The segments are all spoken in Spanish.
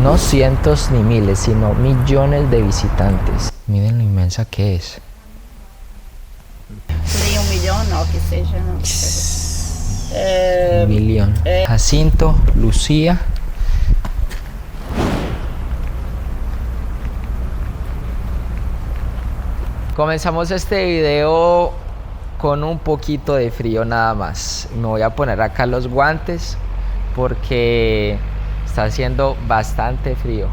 no cientos ni miles, sino millones de visitantes. Miren lo inmensa que es. Nem 1 milhão, não, que seja. Un millón. Jacinto, Lucía. Comenzamos este video con un poquito de frío nada más. Me voy a poner acá los guantes porque está haciendo bastante frío.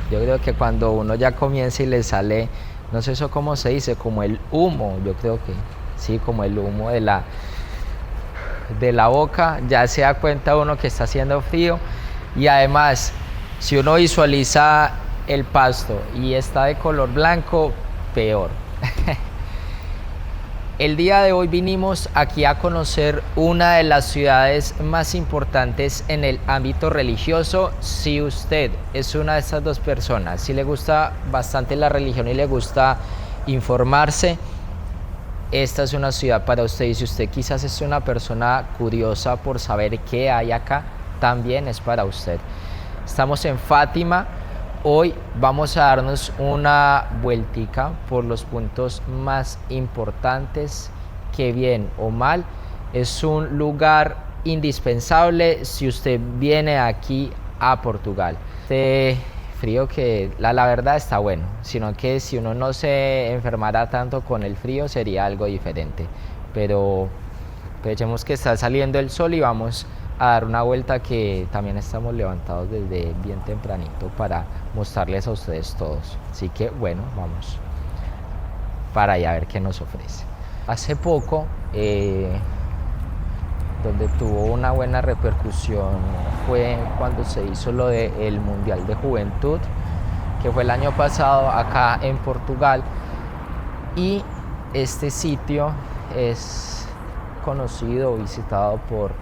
Yo creo que cuando uno ya comienza y le sale, no sé eso cómo se dice, como el humo, yo creo que sí, como el humo de la boca, ya se da cuenta uno que está haciendo frío. Y además, si uno visualiza el pasto y está de color blanco, peor. El día de hoy vinimos aquí a conocer una de las ciudades más importantes en el ámbito religioso. Si usted es una de estas dos personas, si le gusta bastante la religión y le gusta informarse, esta es una ciudad para usted. Y si usted quizás es una persona curiosa por saber qué hay acá, también es para usted. Estamos en Fátima. Hoy vamos a darnos una vueltica por los puntos más importantes que, bien o mal, es un lugar indispensable si usted viene aquí a Portugal. Este frío que la verdad está bueno, sino que si uno no se enfermara tanto con el frío sería algo diferente. Pero aprovechemos que está saliendo el sol y vamos a dar una vuelta, que también estamos levantados desde bien tempranito para mostrarles a ustedes todos. Así que bueno, vamos para allá a ver qué nos ofrece. Hace poco, donde tuvo una buena repercusión fue cuando se hizo lo del Mundial de Juventud, que fue el año pasado acá en Portugal. Y este sitio es conocido, visitado por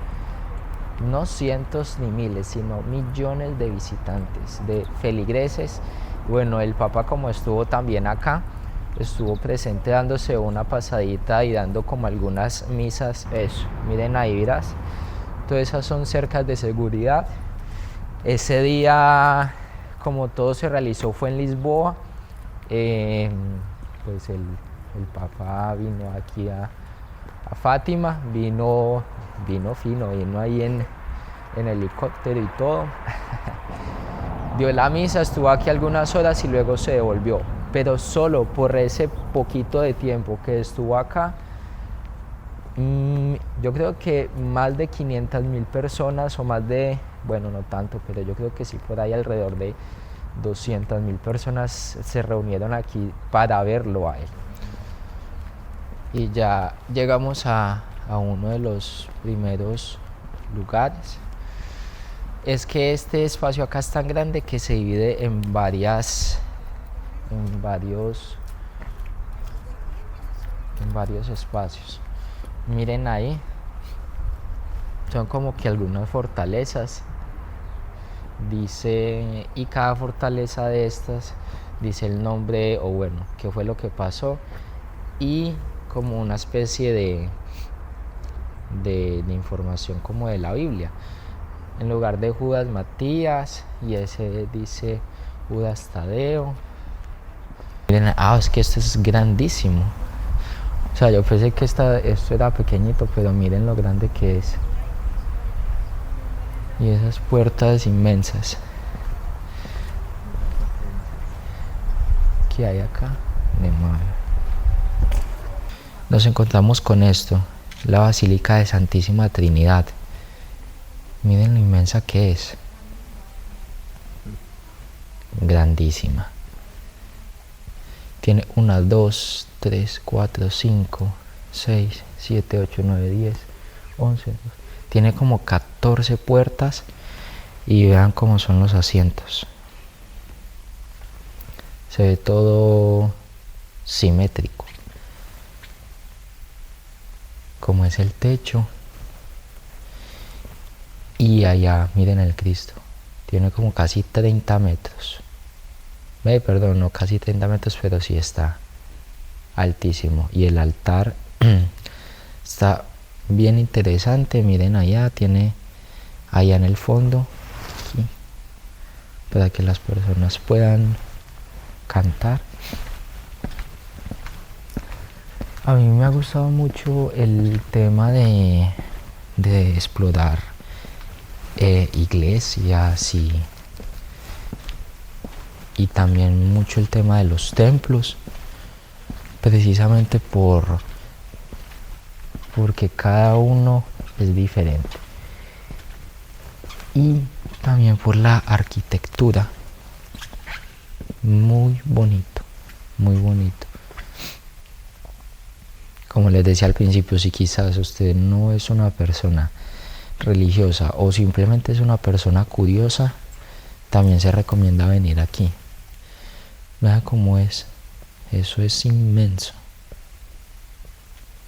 no cientos ni miles, sino millones de visitantes, de feligreses. Bueno, el Papa, como estuvo también acá, estuvo presente dándose una pasadita y dando como algunas misas. Eso, miren ahí, verás. Todas esas son cercas de seguridad. Ese día, como todo se realizó, fue en Lisboa. Pues el Papa vino aquí a Fátima, vino ahí en helicóptero y todo. Dio la misa, estuvo aquí algunas horas y luego se devolvió. Pero solo por ese poquito de tiempo que estuvo acá, yo creo que más de 500.000 personas, o más de, bueno, no tanto, pero yo creo que sí, por ahí alrededor de 200.000 personas se reunieron aquí para verlo a él. Y ya llegamos a uno de los primeros lugares. Es que este espacio acá es tan grande que se divide en varios espacios. Miren ahí, son como que algunas fortalezas. Dice, y cada fortaleza de estas dice el nombre, o bueno, qué fue lo que pasó, y como una especie de información como de la Biblia. En lugar de Judas, Matías, y ese dice Judas Tadeo. Miren, es que esto es grandísimo. O sea, yo pensé que esto era pequeñito, pero miren lo grande que es. Y esas puertas inmensas que hay acá. Nos encontramos con esto, la Basílica de Santísima Trinidad. Miren lo inmensa que es. Grandísima. Tiene 1, 2, 3, 4, 5, 6, 7, 8, 9, 10, 11. Tiene como 14 puertas y vean cómo son los asientos. Se ve todo simétrico. Como es el techo. Y allá, miren el Cristo. Tiene como casi 30 metros. Perdón, no casi 30 metros, pero sí está altísimo. Y el altar está bien interesante. Miren allá, tiene allá en el fondo aquí, para que las personas puedan cantar. A mí me ha gustado mucho el tema de explorar iglesias y también mucho el tema de los templos, precisamente porque cada uno es diferente, y también por la arquitectura, muy bonito, muy bonito. Como les decía al principio, si quizás usted no es una persona religiosa o simplemente es una persona curiosa, también se recomienda venir aquí. Vean cómo es, eso es inmenso,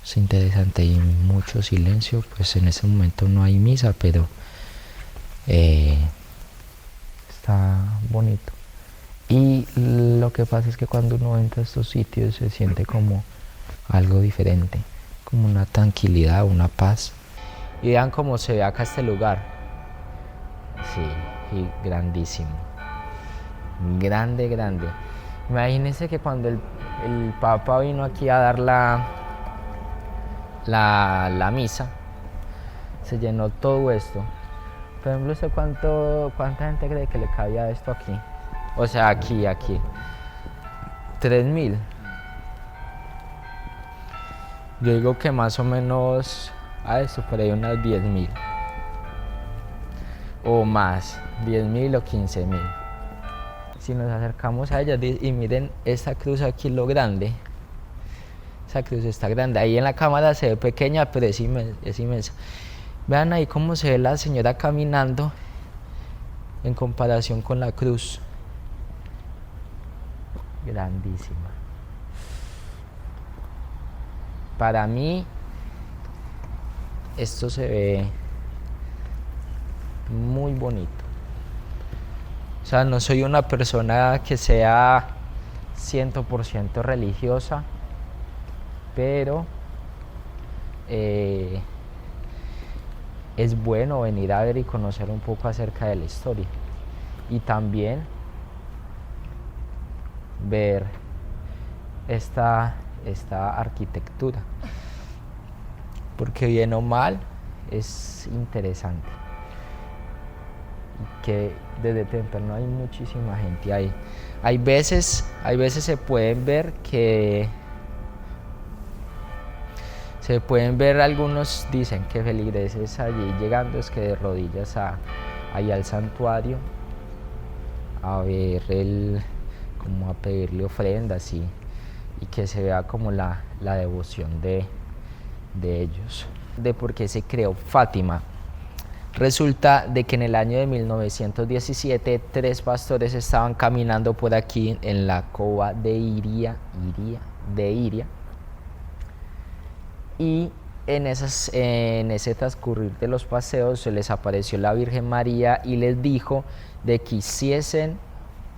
es interesante y mucho silencio. Pues en ese momento no hay misa, pero está bonito. Y lo que pasa es que cuando uno entra a estos sitios se siente como algo diferente, como una tranquilidad, una paz. Y vean cómo se ve acá este lugar. Sí, y grandísimo, grande, grande. Imagínense que cuando el Papa vino aquí a dar la misa, se llenó todo esto. Por ejemplo, ¿usted cuánta gente cree que le cabía esto aquí? O sea, aquí. 3.000. Yo digo que más o menos a eso, por ahí unas 10.000. O más, 10.000 o 15.000. Si nos acercamos a ella y miren esta cruz aquí, lo grande. Esa cruz está grande. Ahí en la cámara se ve pequeña, pero es inmensa. Vean ahí cómo se ve la señora caminando en comparación con la cruz. Grandísima. Para mí esto se ve muy bonito. O sea, no soy una persona que sea 100% religiosa, pero es bueno venir a ver y conocer un poco acerca de la historia, y también ver esta arquitectura, porque bien o mal es interesante, y que desde temprano hay muchísima gente ahí. Hay veces se pueden ver algunos dicen que feligreses allí llegando es que de rodillas ahí al santuario a ver como a pedirle ofrendas y que se vea como la devoción de ellos. De por qué se creó Fátima. Resulta de que en el año de 1917 tres pastores estaban caminando por aquí en la cova de Iria, y en ese transcurrir de los paseos se les apareció la Virgen María y les dijo de que hiciesen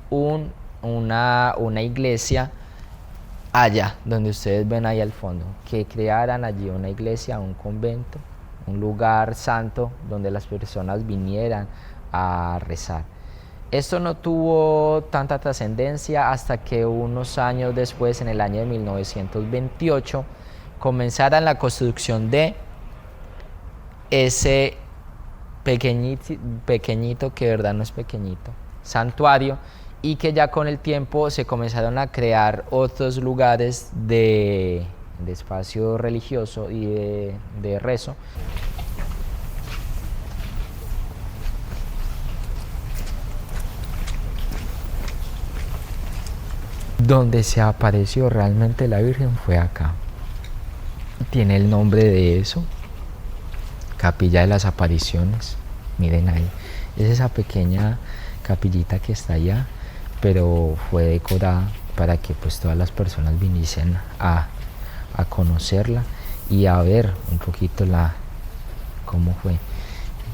una iglesia allá donde ustedes ven ahí al fondo, que crearan allí una iglesia, un convento, un lugar santo donde las personas vinieran a rezar. Esto no tuvo tanta trascendencia hasta que unos años después, en el año de 1928, comenzaran la construcción de ese pequeñito, que de verdad no es pequeñito, santuario, y que ya con el tiempo se comenzaron a crear otros lugares de espacio religioso y de rezo. Donde se apareció realmente la Virgen fue acá. Tiene el nombre de eso, Capilla de las Apariciones. Miren ahí, es esa pequeña capillita que está allá, pero fue decorada para que pues todas las personas viniesen a conocerla y a ver un poquito cómo fue.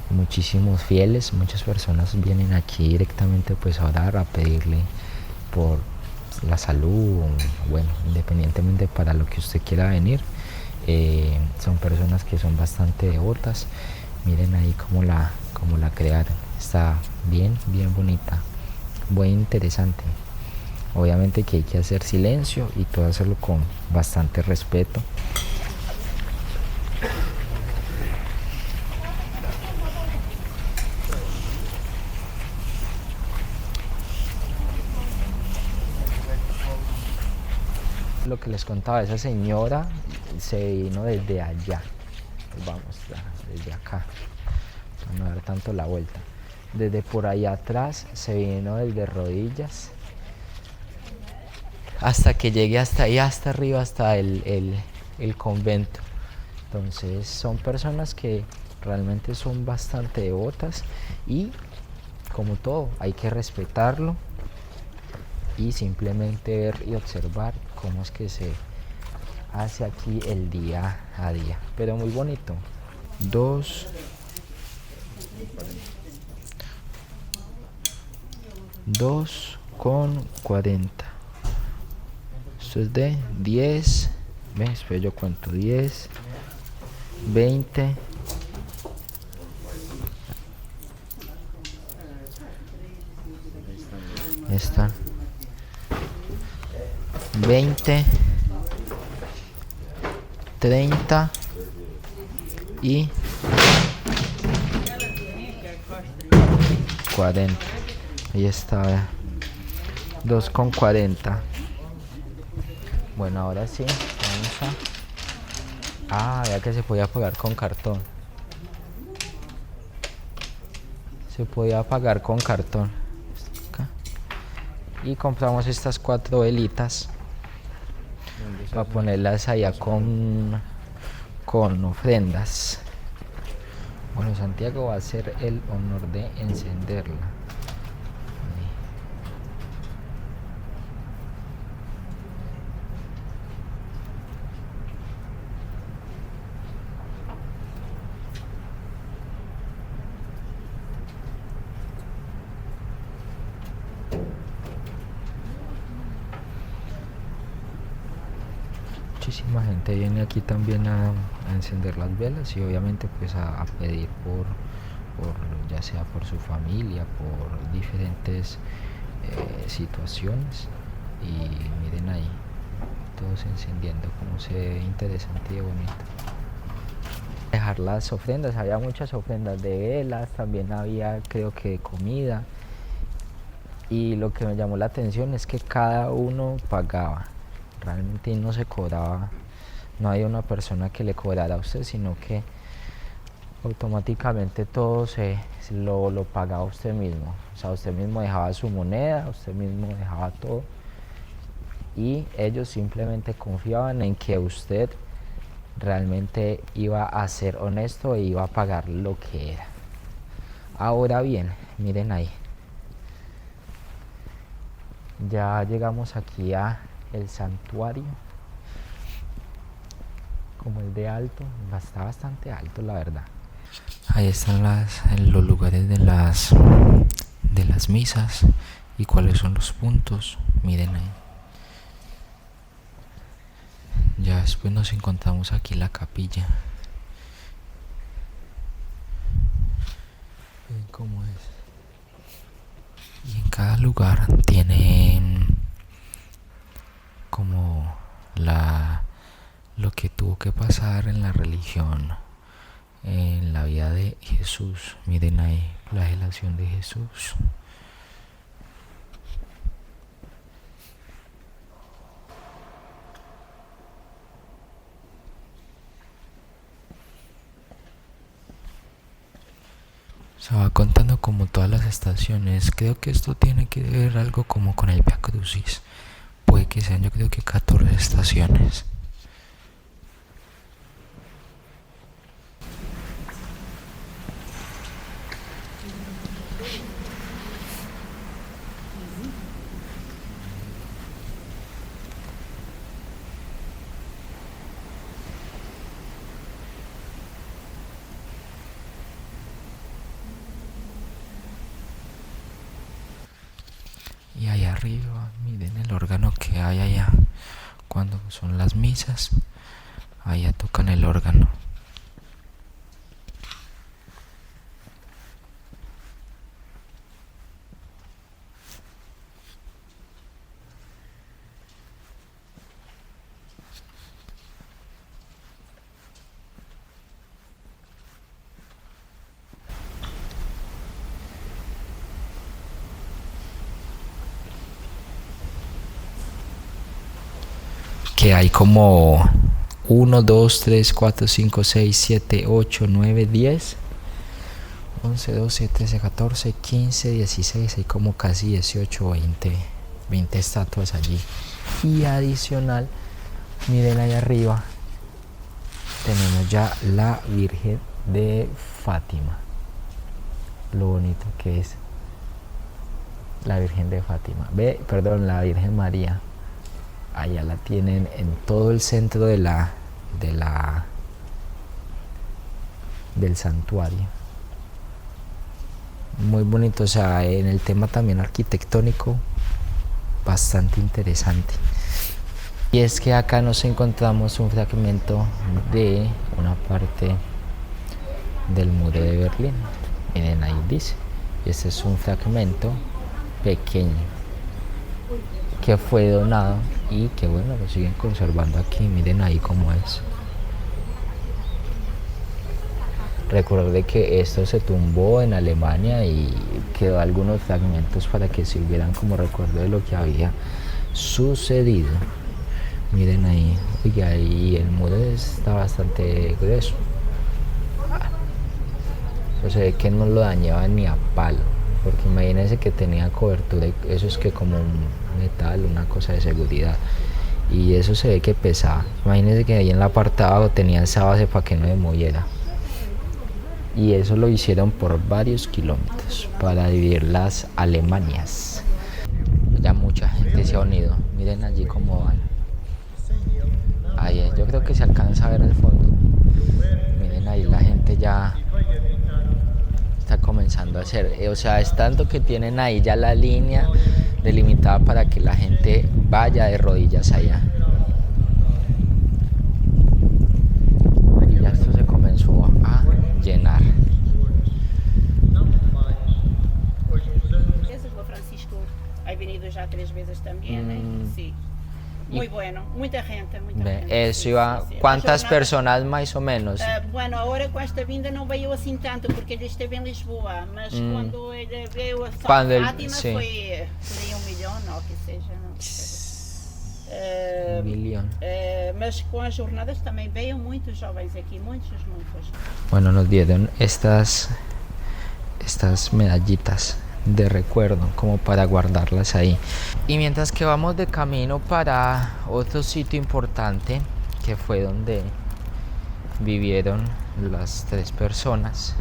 Muchísimos fieles, muchas personas vienen aquí directamente pues a orar, a pedirle por la salud, bueno, independientemente para lo que usted quiera venir. Son personas que son bastante devotas. Miren ahí cómo la crearon, está bien bonita. Muy interesante. Obviamente que hay que hacer silencio y todo hacerlo con bastante respeto. Lo que les contaba, esa señora se vino desde allá. Vamos, desde acá. No dar tanto la vuelta. Desde por allá atrás se vino desde rodillas hasta que llegue hasta ahí, hasta arriba, hasta el convento. Entonces son personas que realmente son bastante devotas y como todo hay que respetarlo y simplemente ver y observar cómo es que se hace aquí el día a día. Pero muy bonito. 2,40. Esto es de 10. Espera, yo cuento. 10, 20. Están 20, 30 y 40. Ahí está, 2,40. Bueno, ahora sí, vamos a... ya que se podía pagar con cartón. Se podía pagar con cartón. Acá. Y compramos estas 4 velitas para ponerlas allá con ofrendas. Bueno, Santiago va a hacer el honor de encenderla. Muchísima gente viene aquí también a encender las velas y obviamente pues a pedir por ya sea por su familia, por diferentes situaciones. Y miren ahí, todos encendiendo, como se ve interesante y bonito. Dejar las ofrendas, había muchas ofrendas de velas, también había creo que de comida. Y lo que me llamó la atención es que cada uno pagaba. Realmente no se cobraba, no había una persona que le cobrara a usted, sino que automáticamente todo lo pagaba usted mismo. O sea, usted mismo dejaba su moneda, usted mismo dejaba todo. Y ellos simplemente confiaban en que usted realmente iba a ser honesto e iba a pagar lo que era. Ahora bien, miren ahí. Ya llegamos aquí a el santuario. Como es de alto, está bastante alto la verdad. Ahí están los lugares de las misas y cuáles son los puntos. Miren ahí. Ya después nos encontramos aquí la capilla. Ven cómo es. Y en cada lugar tienen como lo que tuvo que pasar en la religión, en la vida de Jesús. Miren ahí, la flagelación de Jesús. Se va contando como todas las estaciones. Creo que esto tiene que ver algo como con el Vía Crucis. Puede que sean, yo creo que 14 estaciones. Y allá arriba, miren el órgano que hay allá. Cuando son las misas, allá tocan el órgano. que hay como 1, 2, 3, 4, 5, 6, 7, 8, 9, 10, 11, 12, 13, 14, 15, 16, hay como casi 18 o 20 estatuas allí. Y adicional, miren ahí arriba, tenemos ya la Virgen de Fátima. Lo bonito que es la Virgen de Fátima. La Virgen María. Allá la tienen en todo el centro del santuario. Muy bonito, o sea, en el tema también arquitectónico, bastante interesante. Y es que acá nos encontramos un fragmento de una parte del muro de Berlín. Miren, ahí dice, este es un fragmento pequeño que fue donado y que bueno, lo siguen conservando aquí. Miren ahí cómo es. Recuerde que esto se tumbó en Alemania y quedó algunos fragmentos para que sirvieran como recuerdo de lo que había sucedido. Miren ahí, oiga, ahí el muro está bastante grueso. O sea, que no lo dañaba ni a palo, porque imagínense que tenía cobertura, eso es que como un metal, una cosa de seguridad, y eso se ve que pesaba. Imagínense que ahí en la parte de abajo tenía esa base para que no se moviera. Y eso lo hicieron por varios kilómetros para dividir las Alemanias. Ya mucha gente se ha unido. Miren allí cómo van. Ahí, yo creo que se alcanza a ver al fondo. Miren ahí, la gente ya está comenzando a hacer. O sea, es tanto que tienen ahí ya la línea delimitada para que la gente vaya de rodillas allá. Y ya esto se comenzó a llenar. Francisco ha venido ya 3 veces también, sí. Muy bueno, muita gente. Eso iba, ¿cuántas personas más o menos? Bueno, agora com esta vinda não veio assim tanto, porque ele esteve em Lisboa, mas quando ele veio a Fátima foi por aí 1 milhão, ou que seja, não sei. 1 milhão. Mas com as jornadas também veio muitos jovens aqui, muitos. Bueno, nos dieron estas medallitas de recuerdo como para guardarlas ahí. Y mientras que vamos de camino para otro sitio importante, que fue donde vivieron las 3 personas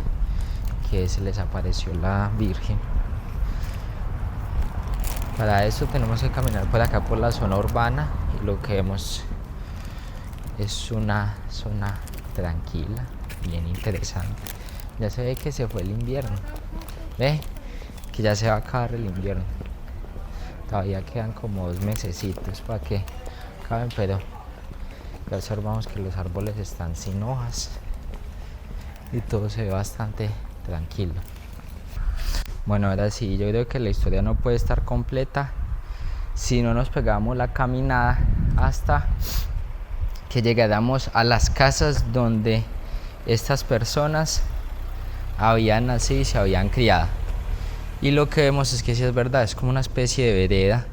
que se les apareció la Virgen, para eso tenemos que caminar por acá por la zona urbana, y lo que vemos es una zona tranquila, bien interesante. Ya se ve que se fue el invierno, ve que ya se va a acabar el invierno. Todavía quedan como 2 mesecitos para que acaben, pero ya observamos que los árboles están sin hojas y todo se ve bastante tranquilo. Bueno, ahora sí, yo creo que la historia no puede estar completa si no nos pegamos la caminada hasta que llegáramos a las casas donde estas personas habían nacido y se habían criado. Y lo que vemos es que sí es verdad, es como una especie de vereda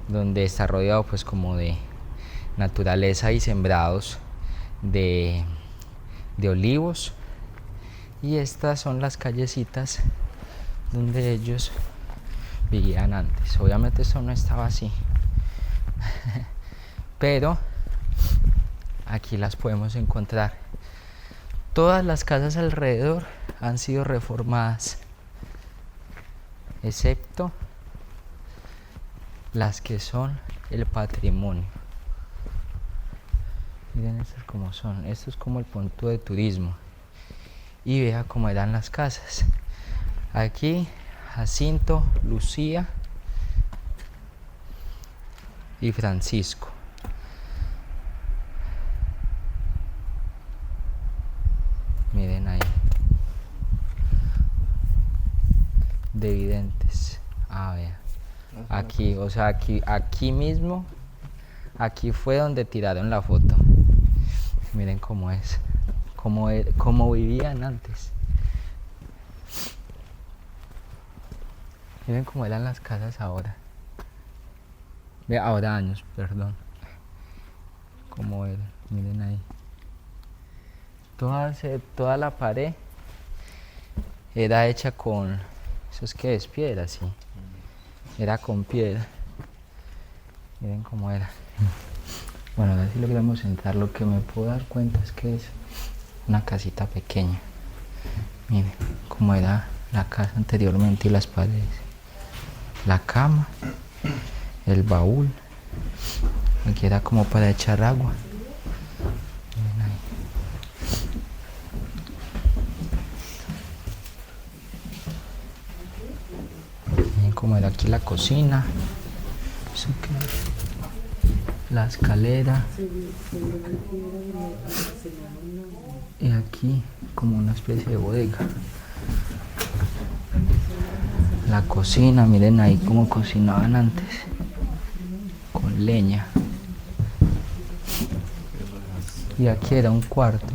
donde está rodeado pues como de naturaleza y sembrados de olivos, y estas son las callecitas donde ellos vivían antes. Obviamente esto no estaba así pero aquí las podemos encontrar. Todas las casas alrededor han sido reformadas, excepto las que son el patrimonio. Miren estas como son. Esto es como el punto de turismo. Y vea cómo eran las casas. Aquí Jacinto, Lucía y Francisco. Miren ahí. De videntes. Vea. Aquí, o sea, aquí mismo, aquí fue donde tiraron la foto. Miren cómo es, cómo vivían antes. Miren cómo eran las casas ahora. Ahora años, perdón. como era, miren ahí. Toda la pared era hecha con, eso es que es piedra, sí. Era con piedra. Miren cómo era. Bueno, ahora sí logramos entrar. Lo que me puedo dar cuenta es que es una casita pequeña. Miren cómo era la casa anteriormente y las paredes. La cama, el baúl. Aquí era como para echar agua. Miren ahí. Miren cómo era aquí la cocina. ¿Eso qué es? La escalera. Y aquí como una especie de bodega. La cocina, miren ahí cómo cocinaban antes. Con leña. Y aquí era un cuarto.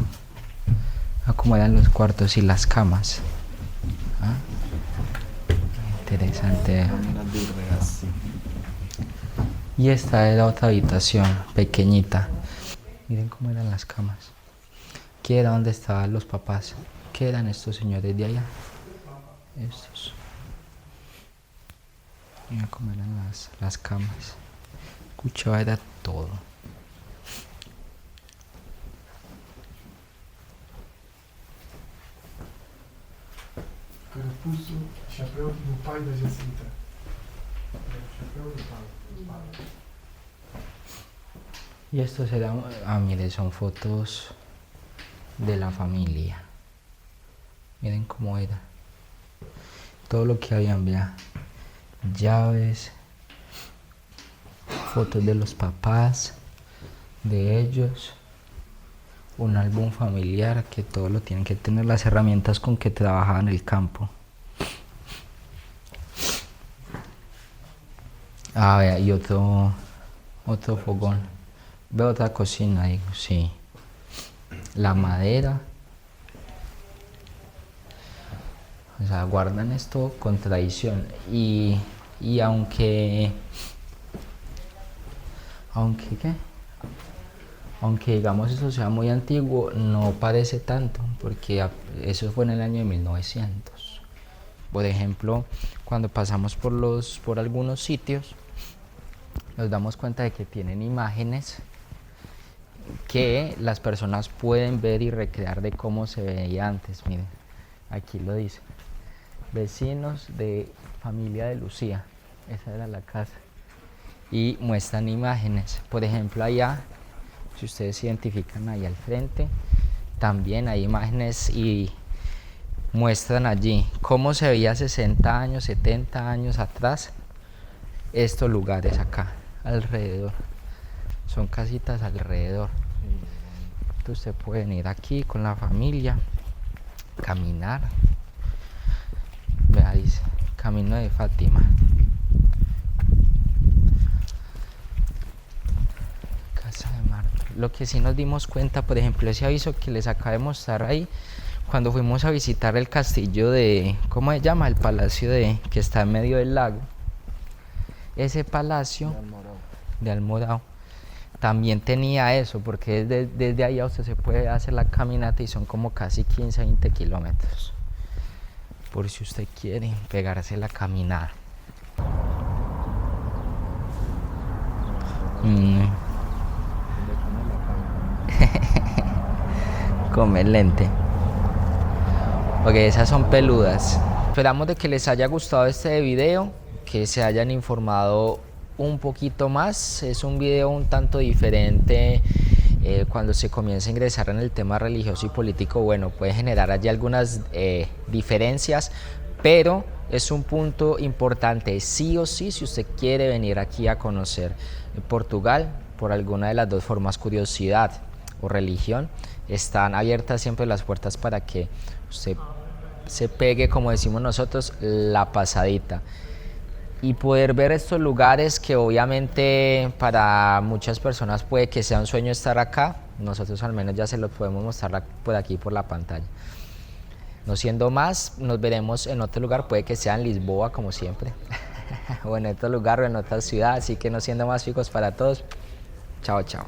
Como eran los cuartos y las camas. ¿Ah? Interesante. Y esta era otra habitación pequeñita. Miren cómo eran las camas. Aquí era donde estaban los papás. ¿Qué eran estos señores de allá? Estos. Miren cómo eran las camas. Escuchaba era todo. Carapuço, chapéu do pai da Jacinta. Chapéu do pai. Y estos eran, mire, son fotos de la familia. Miren cómo era. Todo lo que habían, vea. Llaves, fotos de los papás, de ellos, un álbum familiar, que todo lo tienen que tener, las herramientas con que trabajaban el campo. Vea, y otro fogón. Veo otra cocina, digo, sí. La madera. O sea, guardan esto con tradición. Y aunque digamos eso sea muy antiguo, no parece tanto, porque eso fue en el año de 1900. Por ejemplo, cuando pasamos por algunos sitios, nos damos cuenta de que tienen imágenes que las personas pueden ver y recrear de cómo se veía antes. Miren, aquí lo dice. Vecinos de familia de Lucía. Esa era la casa. Y muestran imágenes. Por ejemplo, allá, si ustedes identifican ahí al frente, también hay imágenes y muestran allí cómo se veía 60 años, 70 años atrás estos lugares acá, alrededor. Son casitas alrededor. Entonces usted puede venir aquí con la familia, caminar. Vea, dice, Camino de Fátima. Casa de Marta. Lo que sí nos dimos cuenta, por ejemplo, ese aviso que les acabo de mostrar ahí, cuando fuimos a visitar el castillo de, ¿cómo se llama? El palacio que está en medio del lago. Ese palacio de Almorao también tenía eso, porque desde allá usted se puede hacer la caminata y son como casi 15-20 kilómetros. Por si usted quiere pegarse la caminada. Come lente. Ok, esas son peludas. Esperamos de que les haya gustado este video, que se hayan informado un poquito más. Es un video un tanto diferente. Cuando se comienza a ingresar en el tema religioso y político, bueno, puede generar allí algunas diferencias, pero es un punto importante, sí o sí, si usted quiere venir aquí a conocer Portugal, por alguna de las dos formas, curiosidad o religión, están abiertas siempre las puertas para que usted se pegue, como decimos nosotros, la pasadita. Y poder ver estos lugares que obviamente para muchas personas puede que sea un sueño estar acá, nosotros al menos ya se los podemos mostrar por aquí por la pantalla. No siendo más, nos veremos en otro lugar, puede que sea en Lisboa como siempre, o en otro lugar o en otra ciudad, así que no siendo más, chicos, para todos, chao, chao.